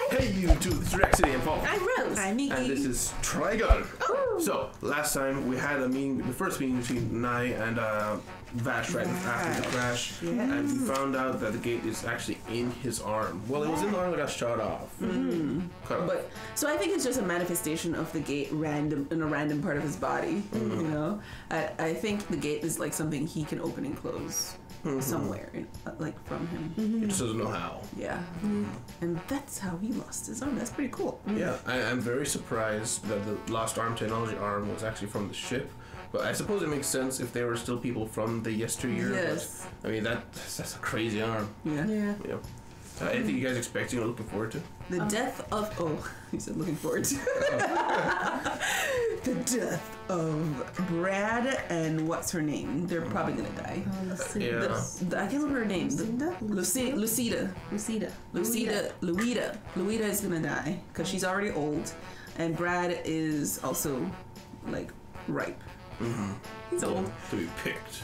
Hey YouTube, it's Rex today, and Paul. I'm Rose. I'm Miki. And this is Trigun. So, last time we had a meeting, the first meeting between Nai and Vash right after the crash. Yes. And we found out that the gate is actually in his arm. Well, it was in the arm that got shot off. Cut off. So I think it's just a manifestation of the gate in a random part of his body. You know? I think the gate is like something he can open and close. Somewhere, like from him. He just doesn't know how. Yeah. And that's how he lost his arm. That's pretty cool. Yeah, I'm very surprised that the lost arm technology arm was actually from the ship. But I suppose it makes sense if they were still people from the yesteryear. Yes. But, I mean, that's a crazy arm. Yeah. Anything you guys expecting or looking forward to? The death of... Oh, he said looking forward to. The death of Brad and what's her name? They're probably gonna die. Yeah. I can't remember her name. Lucida is gonna die because she's already old, and Brad is also like ripe. He's old. To be picked.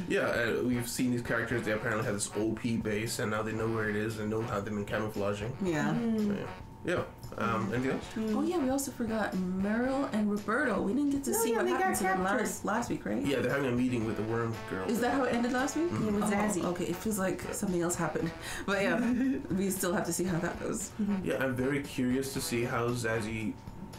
Yeah, we've seen these characters. They apparently have this OP base, and now they know where it is and know how they've been camouflaging. Yeah. Anything else? Oh yeah, we also forgot Meryl and Roberto. We didn't get to see what happened to them last week, right? Yeah, they're having a meeting with the worm girl. Is that how it ended last week? It was Zazie. Okay, it feels like something else happened. But yeah, we still have to see how that goes. Yeah, I'm very curious to see how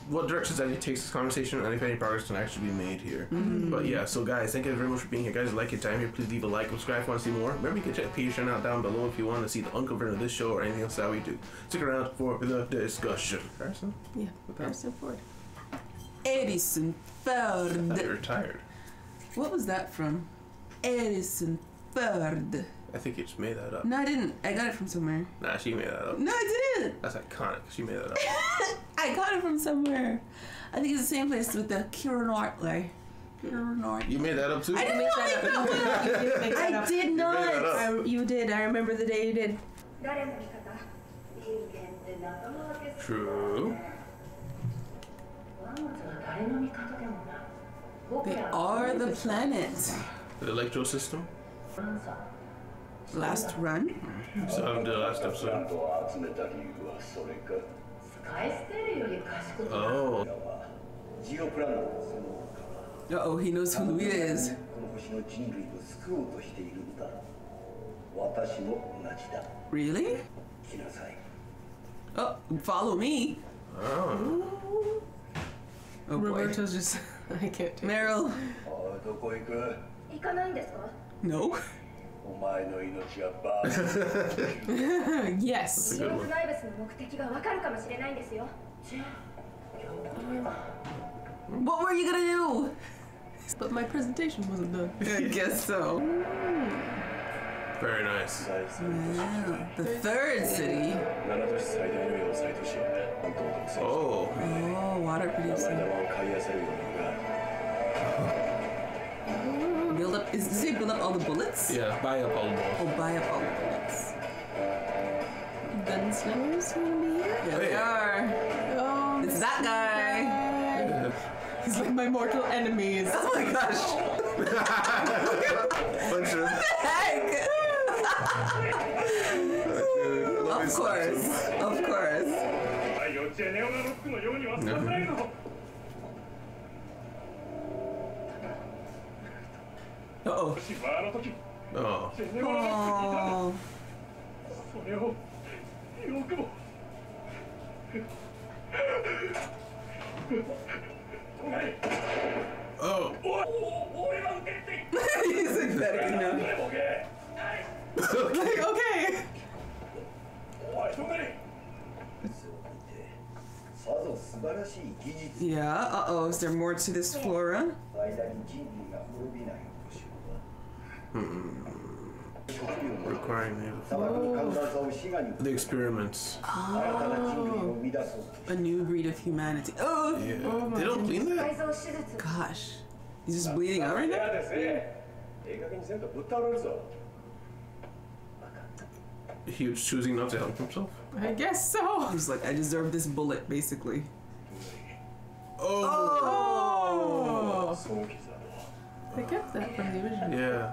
what direction Zazie takes this conversation, and if any progress can actually be made here. But yeah, so guys, thank you very much for being here. Guys, if you like your time here, please leave a like, subscribe if you want to see more. Remember, you can check Patreon out down below if you want to see the uncut version of this show or anything else that we do. Stick around for the discussion. Harrison? Yeah, Harrison Ford. Edison Ford. You're retired. What was that from? Edison Ford. I think you just made that up. No, I didn't. I got it from somewhere. Nah, she made that up. No, I didn't. That's iconic. She made that up. I got it from somewhere. I think it's the same place with the Kira Knightley. You made that up too? I didn't make that up. I did not. You did. I remember the day you did. True. They are the planet. The electro system? Last run? So the last episode. Oh. Uh-oh, he knows who Louis is. Really? Oh, follow me. Oh. Oh boy. Roberto's just... I can't take Meryl. No. Yes. That's a good one. What were you gonna do? But my presentation wasn't done. I guess so. Very nice. Wow. The third city. Oh. Oh, water producing. Build up. Does he build up all the bullets? Yeah, buy up all the balls. Oh, buy up all the bullets. Gunslingers gonna be here? Here they are. Oh, It's that guy. Yeah. he's like my mortal enemies. Oh my gosh. Bunch of... Heck. Of course. Of course. Uh-oh. Oh. Oh. Oh. He's pathetic enough. Like, okay. Yeah, uh-oh. Is there more to this flora? Requiring the experiments. Oh. A new breed of humanity. Oh! Yeah. They don't clean that? Gosh. He's just bleeding out right now? He was choosing not to help himself? I guess so. He's like, I deserve this bullet, basically. Oh! Oh! They kept that from the original. Yeah.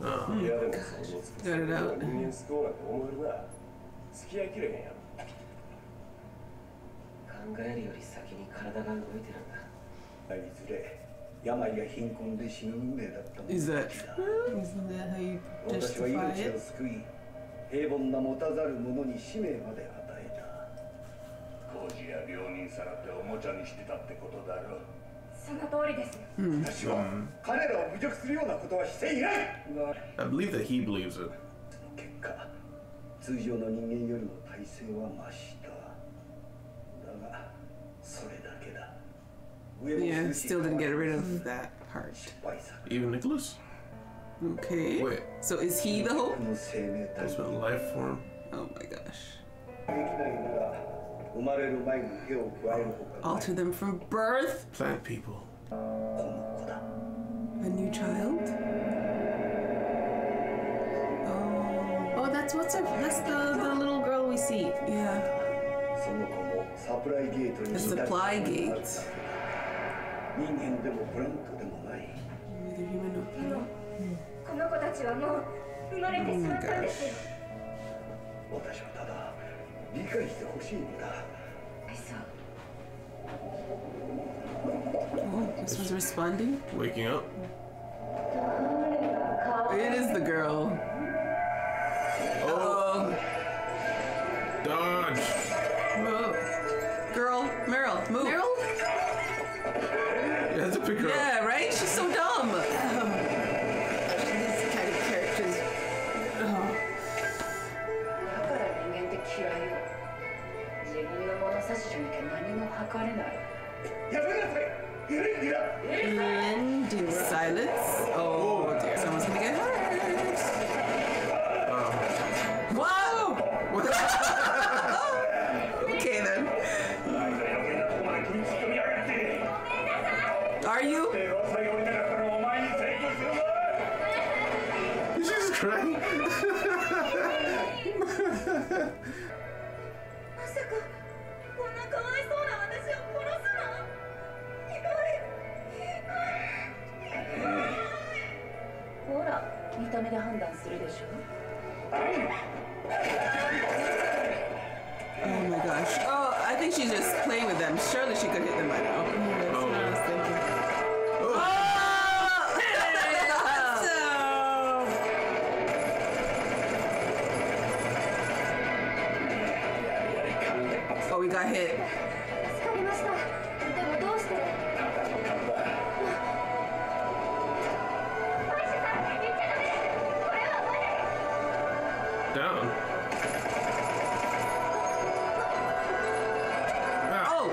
Oh. 部屋でも想像つく。 Got it out. 人間救おうなんて思えるな。付き合いきれへんやろ。考えるより先に体が動いてるんだ。いずれ病や貧困で死ぬ運命だったもの Is that たちだ。 Isn't that how you 私は justify 命 it? を救い、平凡な持たざる者に使命まで与えた。工事や病人さらっておもちゃにしてたってことだろう。その通りです。私は彼らを侮辱するようなことはしていないが、 I believe that he believes it. その結果、通常の人間よりも体勢は増した。だが、それだけだ。上も Yeah, 数し still didn't get rid of that part. 失敗作。 Even Nicholas? Okay. Wait, So is he the hope? この生命体 that's been life form. Oh my gosh. できないなら、生まれる前に手を加えるほかない。 Alter them from birth? Plant people. この子だ。 A new child? Oh, Oh, that's the little girl we see. yeah. その子もサプライゲートに The supply gate. 人間でもブランクでもない。 Neither human nor でも plant. この子たちはもう生まれてしまったんですよ。私はただ理解してほしいんだ。そう Oh, this was responding? Waking up. It is the girl. Oh. Dodge. Whoa. Girl, Meryl, move. Meryl? You have to pick her up. Yeah, right? She's so dumb. These kind of characters. だから人間って嫌いよ。自分の物差しじゃなきゃ何も測れない。やめなさい。エレンディラ。 Silence. Oh dear, someone's gonna get hurt. Whoa! Okay then. Are you? She's just crying. まさかこんなかわいそうな私を殺すの？ほら、見た目で判断するでしょ。Oh my gosh. Oh, I think she's just playing with them. Surely she could hit them by now. That's what I was thinking. Oh, we got hit. 助かりました。でもどうして？歯医者さん、言っちゃダメ。これはまだ。 Down. Ah. Oh!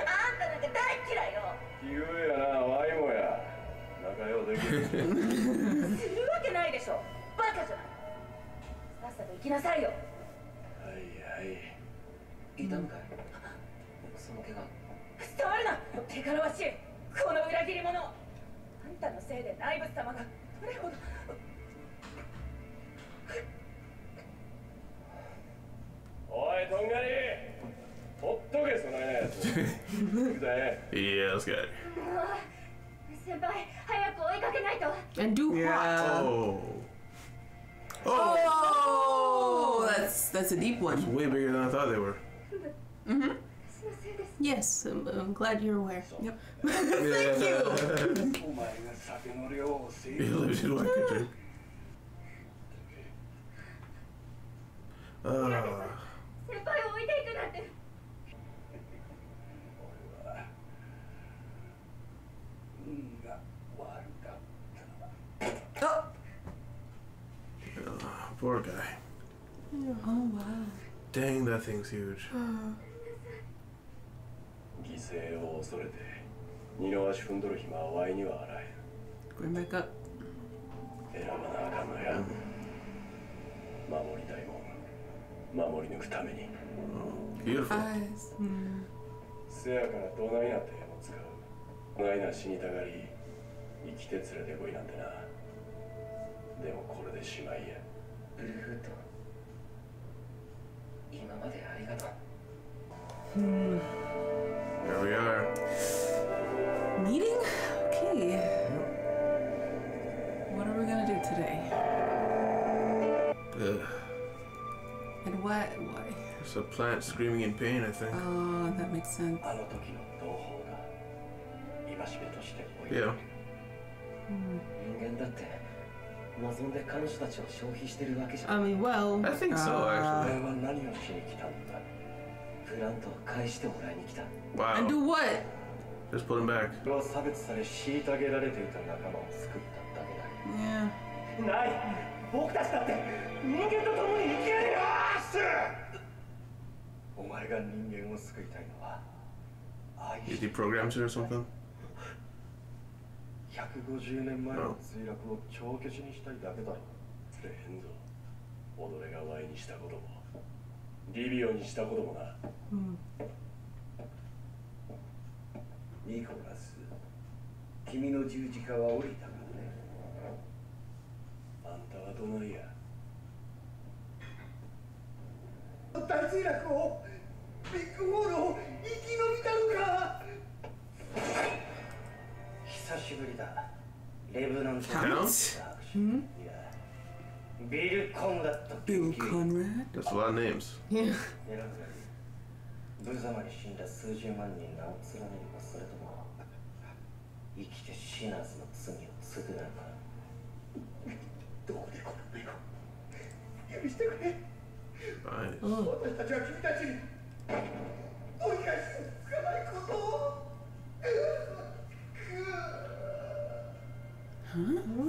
あんたなんか大嫌いよ。言うやな、ワイもや。仲良うできる。するわけないでしょ。バカじゃない。さっさと行きなさいよ。はいはい。痛むかい？その怪我。触るな。手からわしい。この裏切り者。あんたのせいで内部様がどれほど。おい、とんがり。ほっとけ、そないなやつ。行くぜ。 Yeah, let's get it. 先輩、早く追いかけないと。 And do what? Yeah. Oh. Oh. Oh, that's a deep one. Way bigger than I thought they were. 私のせいです。 Yes, I'm glad you're aware. Yeah. お前が酒の量を制 He lives in like a drink. 先輩を置いていくなんて。運が悪かった。 Oh. Poor guy. Oh wow. Dang, that thing's huge. 犠牲を恐れて二の足踏んどる暇はワイにはあらへん。 Going back up. 選ばなあかんのや。守りたいもん守り抜くために。 Beautiful. Eyes. せやからどないな手も使う。こないな死にたがり生きて連れてこいなんてな。でもこれでしまいや。ブルーフット、今までありがとう。 There we are. It's a plant screaming in pain, I think. Oh, that makes sense. あの時の同胞が戒めとして置いて Yeah. 人間だって望んで彼女たちを消費してるわけじゃ I ん。 mean, well, I think so, お actually. 前は何をしに来たんだ。プラントを返してもらいに来た。 And do Wow. what? Just put him back. 俺は差別され虐げられていた仲間を救っただけだ。 Yeah. ない僕たちだって人間と共に生きるよお前が人間を救いたいのは愛 Is し he programmed to or something? 150年前の墜落を帳消しにしたいだけだろレヘンゾ踊れがワイにしたこともリビオにしたこともな、ニコラス君の十字架は降りたからねあんたはどないや大墜落をビッグホールを生き延びたのか久しぶりだレブナント Count? いやビル・コンラッド Bill Conrad. That's a lot of names. yeah. 選ぶがいい無様に死んだ数十万人名を連ねるかそれとも生きてシナーズの罪を償うかどこでこの目を許してくれ Nice. 私たちは君たちに追い返しつかないことを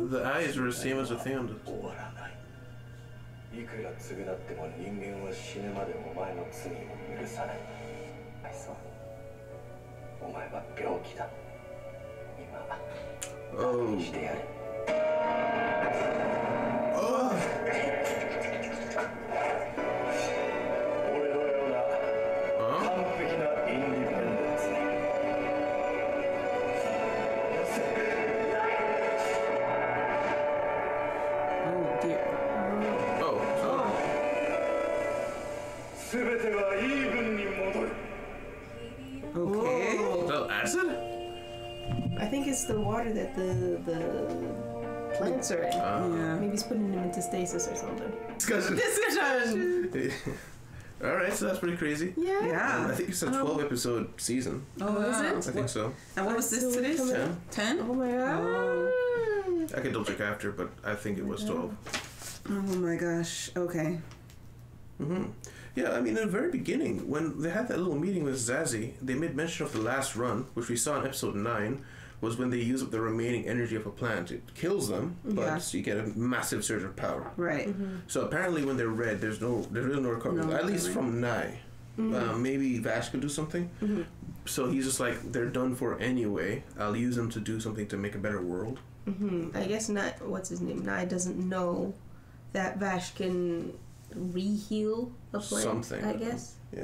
The eyes were the same as the thing on the... 終わらないいくら償っても人間は死ぬまでお前の罪を許さないあいそうお前は病気だ今 Oh. してやる Oh. 俺のような Huh? 完璧なインディペンデンスに Oh dear. Oh. So, 全てはイーブンに戻る Okay. is that acid? I think it's the water that the plants are in. Yeah. Maybe he's putting them into stasis or something. Discussion. Discussion. Alright, so that's pretty crazy. Yeah. I Yeah. think it's a 12 episode season. Oh, is I it? think so. And what was this So today's? coming 10. 10? Oh my god. I can double check after, but I think it was 12. Oh my gosh. Okay. Yeah, I mean, in the very beginning, when they had that little meeting with Zazie, they made mention of the last run, which we saw in episode 9, was when they use up the remaining energy of a plant. It kills them, but Yeah. you get a massive surge of power. Right. So apparently when they're red, there's really no recovery. No At least recovery. from Nai. Maybe Vash could do something. So he's just like, they're done for anyway. I'll use them to do something to make a better world. I guess not. What's his name? Nai doesn't know that Vash can re-heal a plant. Something. I guess. Yeah.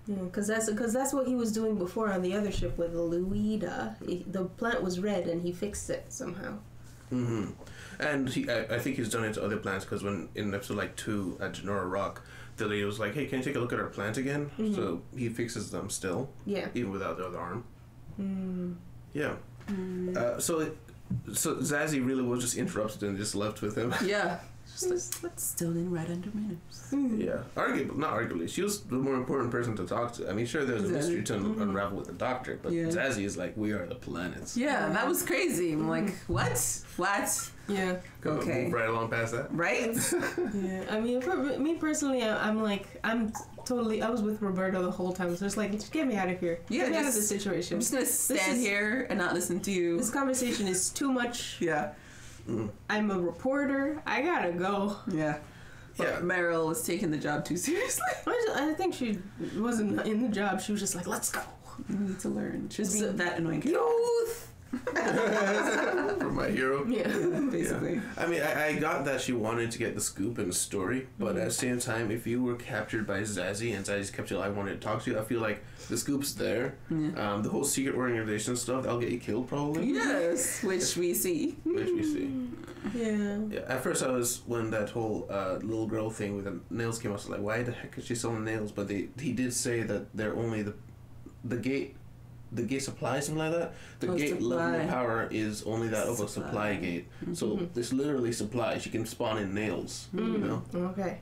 Yeah, because that's what he was doing before on the other ship with Luida. The plant was red and he fixed it somehow. And I think he's done it to other plants because when in episode like 2 at Genora Rock, the lady was like, "Hey, can you take a look at our plant again?" So he fixes them still, Yeah. even without the other arm. Yeah. So Zazie really was just interrupted and just left with him. Yeah. Just like, still in right under my nose. Yeah, not arguably. She was the more important person to talk to. I mean, sure, there's a mystery to unravel with the doctor, but Yeah. Zazie is like, we are the planets. Yeah, that was crazy. I'm like, what? What? Yeah. Go Okay. move right along past that. Right? Yeah. I mean, for me personally, I'm totally. I was with Roberto the whole time, so it's like, just get me out of here. Yeah, Get me out of just- this situation. I'm just gonna stand here and not listen to you. This conversation is too much. Yeah. I'm a reporter. I gotta go. Yeah. But Yeah. Meryl was taking the job too seriously. I think she wasn't in the job. She was just like, let's go. You need to learn. She was being that annoying. Youth. For my hero. Yeah. Basically. I mean, I got that she wanted to get the scoop in the story, but at the same time, if you were captured by Zazie and Zazie's kept you, I wanted to talk to you, I feel like the scoop's there. The whole secret organization stuff, that'll get you killed probably. Yes, which we see. Which we see. Yeah. Yeah, at first I was, when that whole little girl thing with the nails came out, I was like, why the heck is she selling nails? But he did say that they're only the gate supply, something like that. The gate level of power is only that of a supply gate. So it's literally supply. She can spawn in nails, you know? Okay.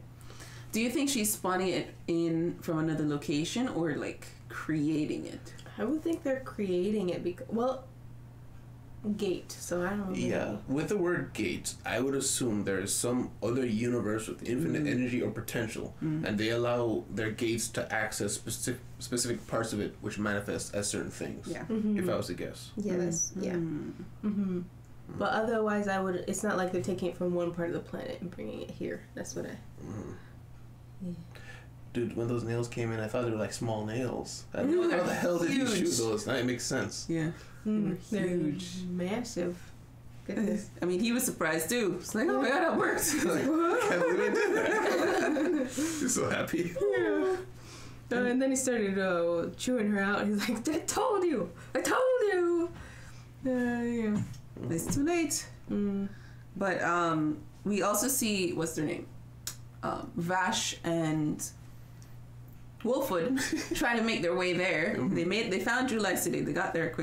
Do you think she's spawning it in from another location or like creating it? I would think they're creating it because, well, gate. So I don't know. Yeah, with the word gate, I would assume there is some other universe with infinite energy or potential, and they allow their gates to access specific parts of it, which manifest as certain things. Yeah. If I was to guess. Yeah, that's But otherwise, I would. It's not like they're taking it from one part of the planet and bringing it here. That's what I. Yeah. Dude, when those nails came in, I thought they were like small nails. How the hell did you shoot those? Now it makes sense. Yeah. They're Huge. massive. Goodness. I mean, he was surprised too. It's like, oh my god, that worked. Like, can't believe I did that. He's so happy. Yeah. And then he started chewing her out. He's like, I told you! Yeah. It's too late. But we also see, what's their name? Vash and Wolfwood trying to make their way there. They found July City. They got there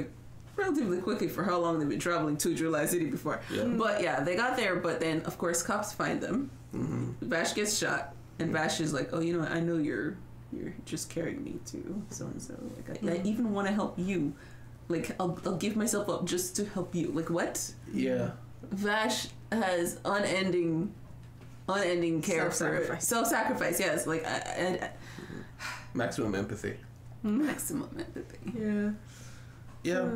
relatively quickly for how long they've been traveling to July City before. Yeah. But yeah, they got there, but then of course cops find them. Vash gets shot, and Vash is like, oh, you know what? I know you're just carrying me to so and so. Like I even want to help you. Like I'll give myself up just to help you. Like what? Yeah. Vash has unending care for self-sacrifice. Yes, like maximum empathy. Maximum empathy. Yeah.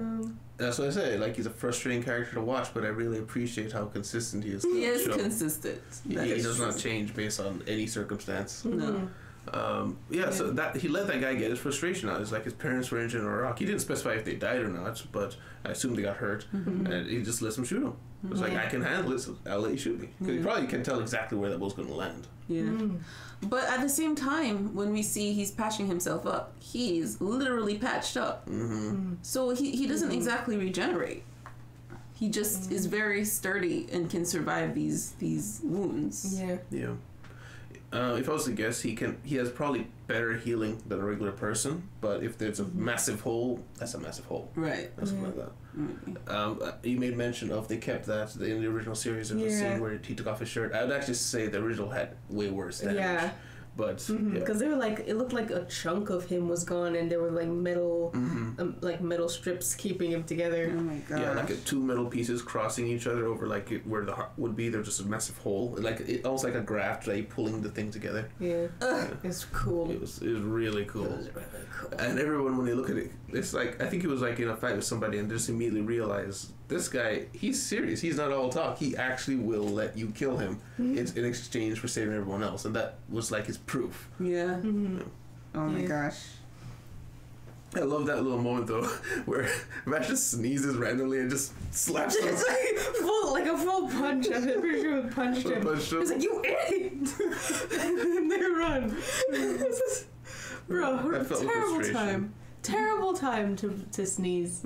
That's what I say. Like, he's a frustrating character to watch, but I really appreciate how consistent he is. He is consistent. He does not change based on any circumstance. No. So that he let that guy get his frustration out. It's like his parents were injured in Iraq. He didn't specify if they died or not, but I assume they got hurt, and he just lets him shoot him. It's like, I can handle it, so I'll let you shoot me. Because he probably can tell exactly where that ball's going to land. Yeah. But at the same time, when we see he's patching himself up, he's literally patched up. So he doesn't exactly regenerate. He just is very sturdy and can survive these wounds. Yeah. If I was to guess, he has probably better healing than a regular person. But if there's a massive hole, that's a massive hole. Right. Or something like that. You made mention of they kept that in the original series. There's a scene where he took off his shirt. I would actually say the original had way worse damage. Yeah. But because they were like, it looked like a chunk of him was gone, and there were like metal, metal strips keeping him together. Oh my god! Yeah, like two metal pieces crossing each other over where the heart would be. There's just a massive hole, almost like a graft, like pulling the thing together. Yeah, it's cool. It was really cool. It was really cool. And everyone, when they look at it, it's like, I think he was like in a fight with somebody and just immediately realized, this guy, he's serious. He's not all talk. He actually will let you kill him in exchange for saving everyone else. And that was like his proof. Yeah. Oh my gosh. I love that little moment though, where Vash just sneezes randomly and just slaps him. It's like a full punch. I'm pretty sure it punched him. He's like, you idiot! And they run. Bro, terrible time to sneeze.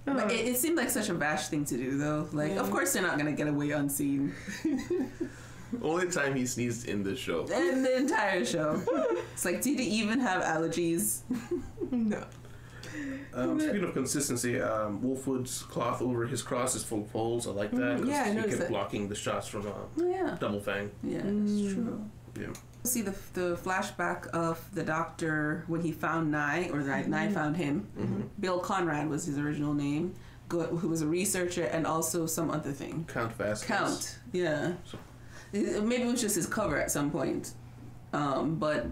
But it seemed like such a Vash thing to do, though. Like, of course they're not gonna get away unseen. Only time he sneezed in the show. In the entire show. It's like, did he even have allergies? No. Speaking of consistency, Wolfwood's cloth over his cross is full of holes. I like that. Yeah, I he kept blocking the shots from Double Fang. Yeah, that's true. Yeah. See the flashback of the doctor when he found Nye, or Nye found him. Bill Conrad was his original name, who was a researcher and also some other thing. Count Vasquez. Yeah. Maybe it was just his cover at some point. But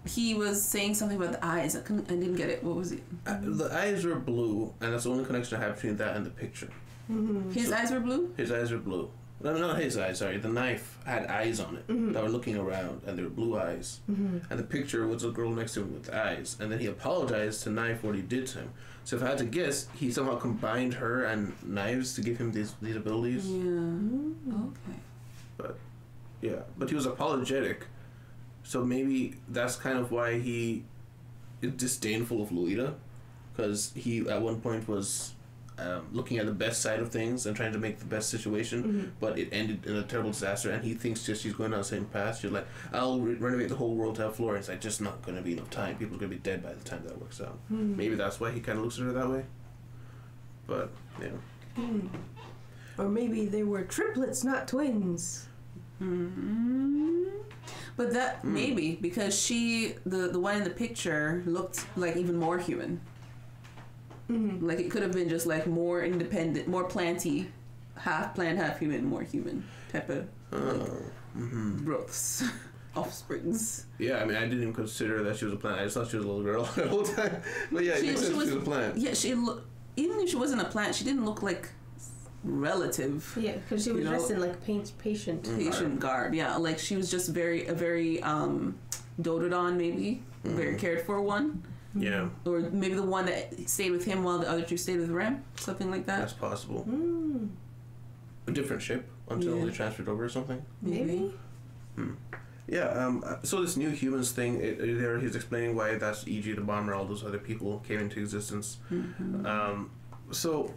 he was saying something about the eyes. I didn't get it. What was it? The eyes were blue, and that's the only connection I have between that and the picture. His eyes were blue? His eyes were blue. No, not his eyes, sorry. The knife had eyes on it that were looking around, and they were blue eyes. And the picture was a girl next to him with eyes. And then he apologized to Knife for what he did to him. So if I had to guess, he somehow combined her and Knives to give him these abilities. Yeah. Okay. But he was apologetic. So maybe that's kind of why he is disdainful of Luida. Because he, at one point, was looking at the best side of things and trying to make the best situation, but it ended in a terrible disaster, and he thinks just she's going down the same path. She's like, I'll renovate the whole world to have Flora. It's like, just not going to be enough time. People are going to be dead by the time that works out. Maybe that's why he kind of looks at her that way. But, yeah. Or maybe they were triplets, not twins. But that maybe because the one in the picture looked like even more human. Mm-hmm. Like it could have been just like more independent, more planty, half plant, half human, more human type of growths, offsprings. Yeah, I mean, I didn't even consider that she was a plant. I just thought she was a little girl the whole time. But yeah, it makes sense she was a plant. Yeah, even if she wasn't a plant, she didn't look like relative. Yeah, because she was dressed in like patient garb. Yeah, like she was just a very doted on, maybe very cared for one. Yeah. Or maybe the one that stayed with him while the other two stayed with Rem, something like that. That's possible. A different ship until they transferred over or something. Maybe. Yeah. So this new humans thing, there he's explaining why that's E.G. the bomber, all those other people came into existence. So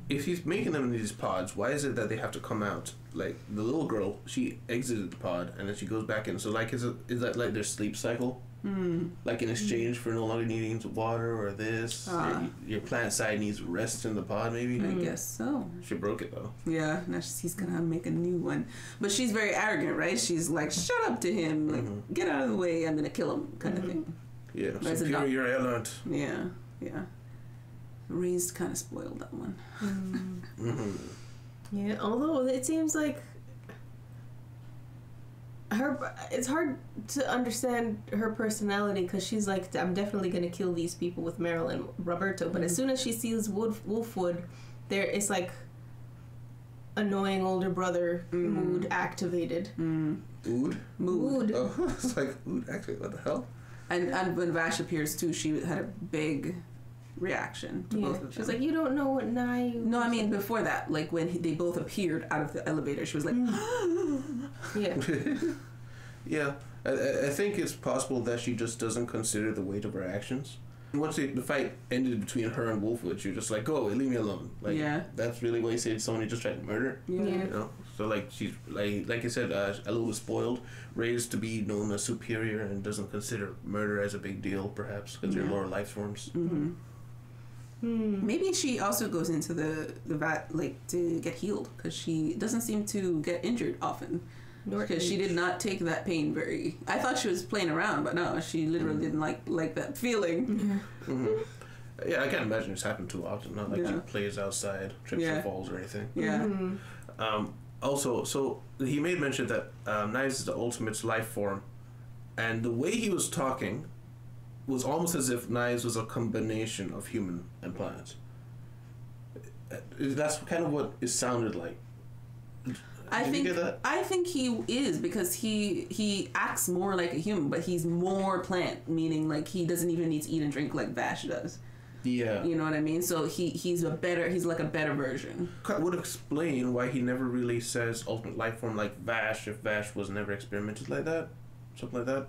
if he's making them in these pods, why is it that they have to come out? Like the little girl, she exited the pod and then she goes back in. So like, is that like their sleep cycle? Like in exchange for no longer needing water or this, your plant side needs rest in the pod, maybe. I guess so. She broke it though. Yeah, now he's gonna make a new one, but she's very arrogant, right? She's like, "Shut up to him, like, get out of the way, I'm gonna kill him," kind of thing. Yeah, superior element. Yeah. Raised kind of spoiled that one. Yeah, although it seems like it's hard to understand her personality because she's like, I'm definitely gonna kill these people with Meryl and Roberto, but as soon as she sees Wolfwood, it's like annoying older brother mood activated. Mood. Oh, it's like mood activated. What the hell? And when Vash appears too, she had a big reaction to both of them. She's like, you don't know what knife. No, I mean before that, like when they both appeared out of the elevator, she was like, yeah. Yeah, I think it's possible that she just doesn't consider the weight of her actions. Once the fight ended between her and Wolfwood, she was just like, go away, leave me alone. Like, that's really what you say to someone you just tried to murder. Yeah. You know? So like she's like I said, a little spoiled, raised to be known as superior, and doesn't consider murder as a big deal, perhaps because they're lower life forms. Maybe she also goes into the vat like to get healed because she doesn't seem to get injured often. Because she did not take that pain very. I thought she was playing around, but no, she literally didn't like that feeling. Yeah, I can't imagine it's happened too often. Not like she plays outside, trips and falls or anything. Yeah. Also, so he made mention that Knives is the ultimate life form, and the way he was talking was almost as if Knives was a combination of human and plant. That's kind of what it sounded like. I think he is, because he acts more like a human, but he's more plant, meaning like he doesn't even need to eat and drink like Vash does. Yeah. You know what I mean? So he's like a better version. Would explain why he never really says ultimate life form like Vash if Vash was never experimented like that. Something like that.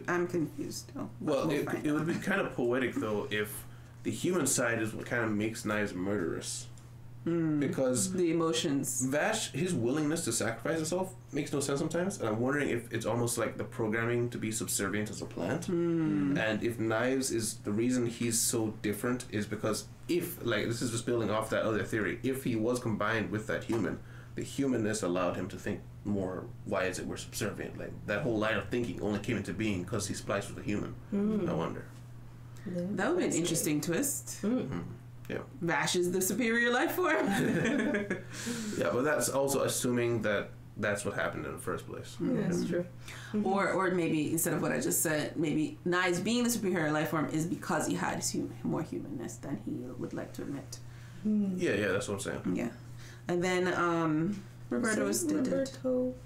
I'm confused still. Well, it would be kind of poetic though if the human side is what kind of makes Knives murderous. Because the emotions, Vash, his willingness to sacrifice himself makes no sense sometimes, and I'm wondering if it's almost like the programming to be subservient as a plant, and if Knives is the reason he's so different is because if, like, this is just building off that other theory, if he was combined with that human, the humanness allowed him to think more, why is it we're subservient? Like, that whole line of thinking only came into being because he spliced with a human. I wonder. That would be an interesting twist. Yeah. Vash is the superior life form. Yeah, but that's also assuming that that's what happened in the first place. Yeah, that's true. Or maybe instead of what I just said, maybe Knives being the superior life form is because he had more humanness than he would like to admit. Yeah, that's what I'm saying. Yeah. And then Roberto's did.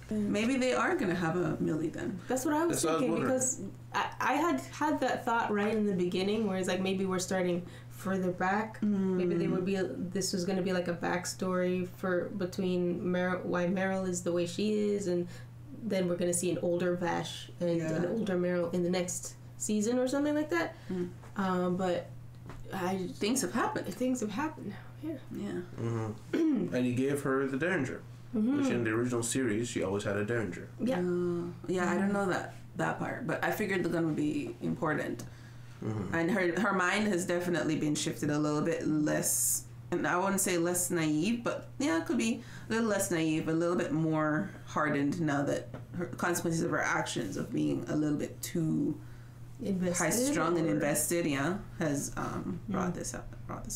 Maybe they are going to have a Millie then. That's what I was thinking, because I had that thought right in the beginning where it's like maybe we're starting further back. Maybe this was going to be like a backstory between Meryl, why Meryl is the way she is, and then we're going to see an older Vash and an older Meryl in the next season or something like that. But things have happened. Things have happened now. Yeah. And he gave her the Derringer, which in the original series she always had a Derringer. Yeah. I don't know that part, but I figured the gun would be important. And her mind has definitely been shifted a little bit less and I wouldn't say less naive, but yeah, it could be a little less naive, a little bit more hardened now that her consequences of her actions of being a little bit too high strung and invested, has brought this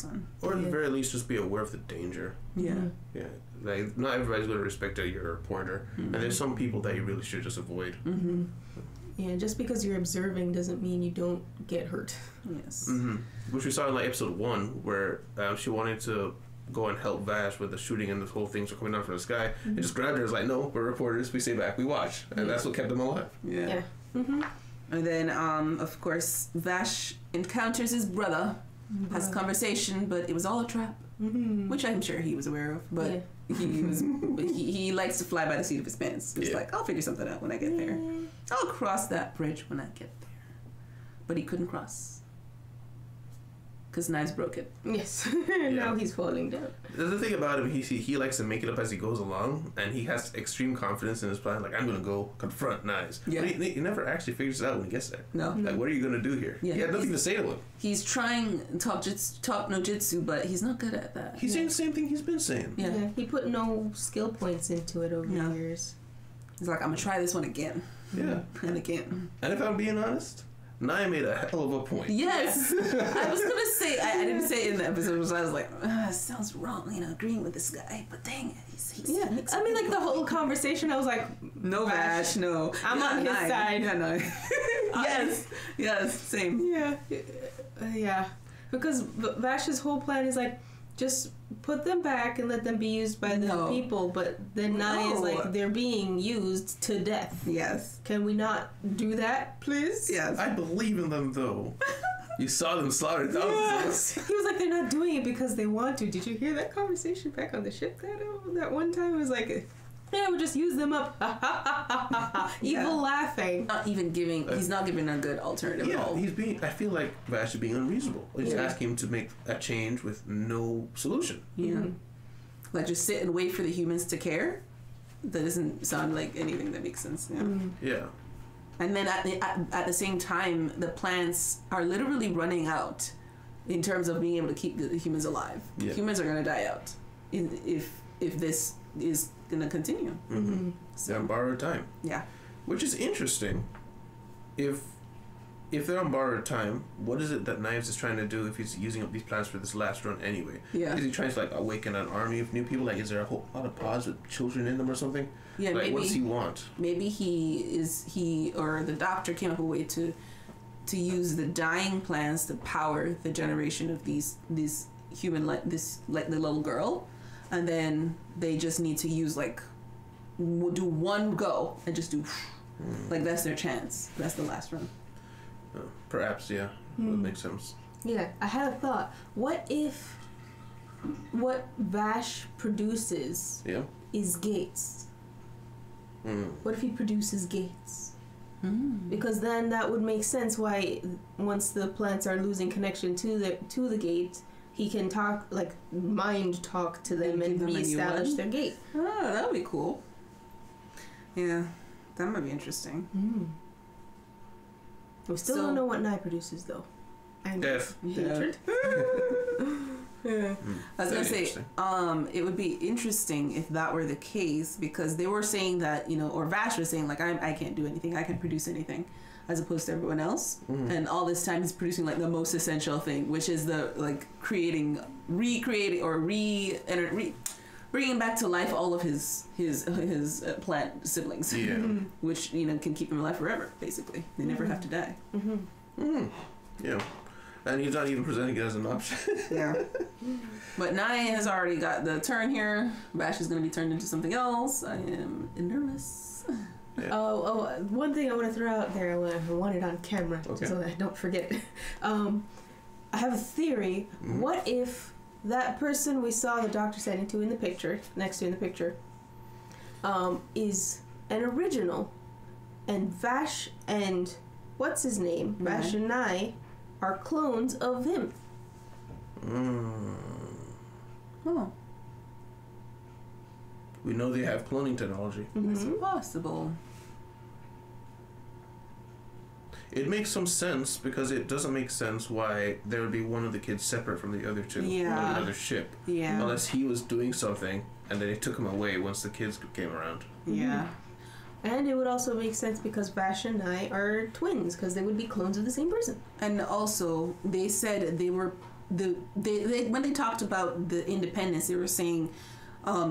on. Or at the very least, just be aware of the danger. Yeah. Yeah. Like, not everybody's going to respect your pointer, and there's some people that you really should just avoid. Mm-hmm. Yeah, just because you're observing doesn't mean you don't get hurt. Yes. Mm-hmm. Which we saw in like episode 1, where she wanted to go and help Vash with the shooting and the whole things were coming down from the sky. And just grabbed her and was like, no, we're reporters, we stay back, we watch. And that's what kept them alive. Yeah. Mm-hmm. And then, of course, Vash encounters his brother, has a conversation, but it was all a trap, which I'm sure he was aware of. But he likes to fly by the seat of his pants. He's like, I'll figure something out when I get there. I'll cross that bridge when I get there. But he couldn't cross. Because knives broke it. Yes. Now he's falling down. The thing about him, he likes to make it up as he goes along, and he has extreme confidence in his plan. Like, I'm going to go confront Knives. Yeah. But he never actually figures it out when he gets there. No. Like, what are you going to do here? Yeah. He had nothing to say to him. He's trying talk no jutsu, but he's not good at that. He's saying the same thing he's been saying. Yeah. He put no skill points into it over the years. He's like, I'm going to try this one again. Yeah. And again. And if I'm being honest, Nai made a hell of a point. Yes. I was going to say, I didn't say it in the episode, so I was like, sounds wrong, agreeing with this guy, but dang it. Yeah. I mean, like, the whole conversation, I was like, no, Vash, no. I'm on his side. Yeah, no. Yes, same. Yeah. Yeah. Because Vash's whole plan is like, just put them back and let them be used by the people, but then Nai is like, they're being used to death. Yes. Can we not do that, please? Yes. I believe in them, though. You saw them slaughter thousands. He was like, they're not doing it because they want to. Did you hear that conversation back on the ship that one time? It was like, yeah, we'll just use them up. Evil laughing. He's not giving a good alternative at all. I feel like Vash is being unreasonable. He's asking him to make a change with no solution. Yeah. Like, just sit and wait for the humans to care? That doesn't sound like anything that makes sense. Yeah. Yeah. And then at the same time, the plants are literally running out in terms of being able to keep the humans alive. Yeah. Humans are going to die out if this is going to continue. So, they're on borrowed time. Yeah. Which is interesting. If they're on borrowed time, what is it that Knives is trying to do if he's using up these plans for this last run anyway? Yeah. Is he trying to, like, awaken an army of new people? Like, is there a whole lot of pods with children in them or something? Yeah, like, what does he want? Maybe he or the doctor came up with a way to use the dying plans to power the generation of these human, like the little girl, and then they just need to use, like, do one go and just do like, that's their chance. That's the last run. Perhaps, yeah. Would make sense. Yeah, I had a thought. What if what Vash produces is gates? What if he produces gates? Because then that would make sense why once the plants are losing connection to the gate, he can talk, like, mind talk to them and reestablish their gate. Oh, that would be cool. Yeah, that might be interesting. We still don't know what Nai produces, though. Death. Hatred. I was gonna say, it would be interesting if that were the case, because they were saying that, or Vash was saying, like, I can't do anything, I can't produce anything, as opposed to everyone else. And all this time he's producing, like, the most essential thing, which is the, like, recreating or bringing back to life all of his plant siblings. Yeah. Which, can keep them alive forever, basically. They never have to die. Yeah. And he's not even presenting it as an option. Yeah. But Nai has already got the turn here. Vash is going to be turned into something else. I am nervous. Yeah. Oh, one thing I want to throw out there, I want it on camera so that I don't forget it. I have a theory. What if that person we saw the doctor standing to in the picture, next to in the picture, is an original, and Vash and what's his name? Vash and Nai are clones of him. Oh. We know they have cloning technology. It's possible. It makes some sense because it doesn't make sense why there would be one of the kids separate from the other two on the other ship. Yeah. Unless he was doing something and then they took him away once the kids came around. Yeah. And it would also make sense because Vash and I are twins, because they would be clones of the same person. And also, they said they were they when they talked about the independence, they were saying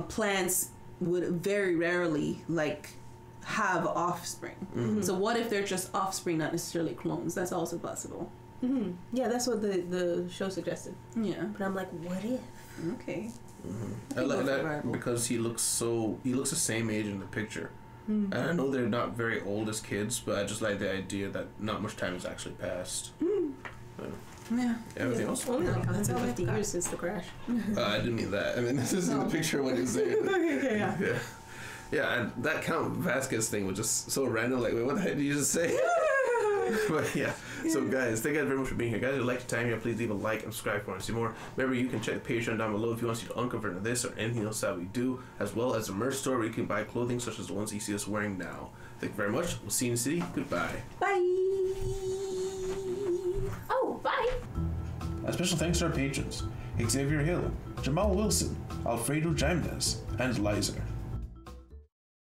plants would very rarely have offspring. Mm-hmm. So what if they're just offspring, not necessarily clones? That's also possible. Mm-hmm. Yeah, that's what the show suggested. Yeah. But I'm like, what if? Okay. Mm-hmm. I like that because he looks the same age in the picture. Mm. And I know they're not very old as kids, but I just like the idea that not much time has actually passed. Yeah. Everything else? Only like That's all 150 I've got. years since the crash. I didn't mean that. I mean, this is in the picture when he's there. Okay, yeah. Yeah. Yeah, and that Count Vasquez thing was just so random. Like, wait, what the heck did you just say? But yeah, so guys, thank you guys very much for being here. Guys, if you like the time here, please leave a like and subscribe if you want to see more. Remember, you can check the Patreon down below if you want to see the uncover of this or anything else that we do, as well as the merch store where you can buy clothing such as the ones you see us wearing now. Thank you very much. We'll see you in the city. Goodbye. Bye. Oh, bye. A special thanks to our patrons: Xavier Hill, Jamal Wilson, Alfredo Jimenez, and Lizer.